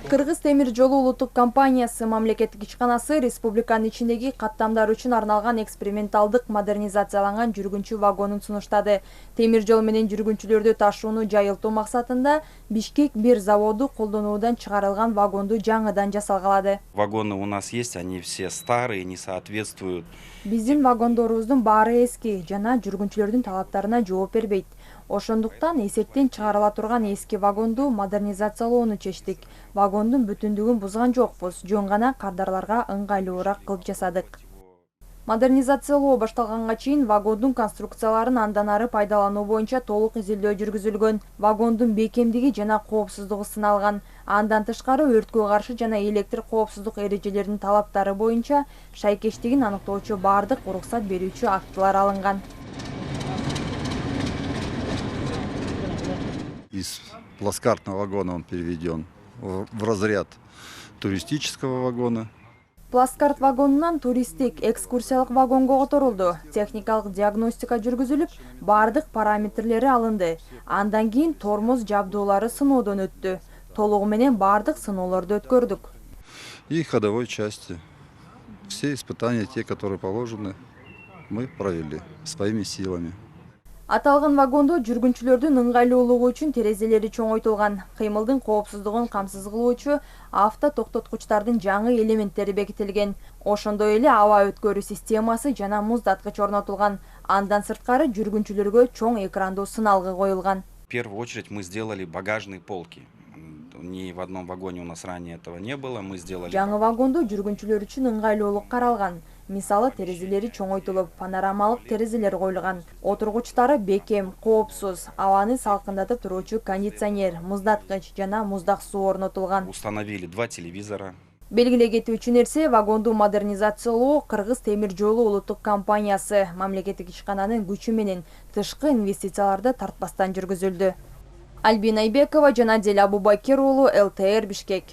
Кыргыз темир жолу улуттук компаниясы мамлекеттик ишканасы республиканын ичиндеги каттамдар үчүн арналган эксперименталдык модернизацияланган жүргүнчү вагонун сунуштады. Темир жол менен жүргүнчүлөрдү ташууну жайылтуу максатында Бишкек бир заводу колдонуудан чыгарылган вагонду жаңыдан жасалгалады. Вагоны у нас есть, они все старые, не соответствуют. Биздин вагондорубуздун баары эски жана жүргүнчүлөрдүн талаптарына жооп бербейт. Ошондуктан эсептен чыгарыла турган эски вагонду модернизациялоону чечтик. Вагондун бүтүндүгүн бузган жокпуз, жөн гана кардарларга ыңгайлуураак кылып жасадык. Модернизациялоо башталганга чейин вагондун конструкцияларын андан ары пайдалануу боюнча толук изилдөө жүргүзүлгөн. Вагондун бейкемдиги жана коопсуздугу сыналган. Андан тышкары өрткө каршы жана электр коопсуздук эрежелеринин талаптары боюнча шайкештигин аныктоочу баардык уруксат берүүчү актылар алынган. Из плацкартного вагона он переведен в разряд туристического вагона. Плацкарт вагонунан туристтик экскурсиялык вагонго которулду. Техникалык диагностика жүргүзүлүп, бардык параметрлери алынды. Андан кийин тормоз жабдуулары сыноодон өттү. Толугу менен бардык сыноолорду өткөрдүк. И ходовой части. Все испытания, те, которые положены, мы провели своими силами. Аталган вагондо жүргүнчүлөрдүн ыңгайлуулугу үчүн терезелери чоңойтулган. Кыймылдын коопсуздугун камсыз кылуучу авто токтоткучтардын жаңы элементтери бекитилген. Ошондой эле аба өткөрүү системасы жана муздаткыч орнотулган. Андан сырткары жүргүнчүлөргө чоң экрандуу сыналгы коюлган. В первую очередь мы сделали багажные полки. Ни в одном вагоне у нас ранее этого не было. Мы сделали. Жаңы вагондо жүргүнчүлөр үчүн ыңгайлуулук каралган. Мисалы терезелери чоңойтулуп, панорамалык терезелер коюлган. Отургучтары бекем, коопсуз, абаны салкындатып туруучу кондиционер, муздаткыч жана муздак суу орнотулган. Установили 2 телевизора. Белгилей кетүүчү нерсе, вагонду модернизациялоо Кыргыз темир жолу улуттук компаниясы мамлекеттик ишкананын күчү менен тышкы инвестицияларды тартпастан жүргүзүлдү. Альбина Айбекова жана Деля Абубакир уулу, ЛТР Бишкек.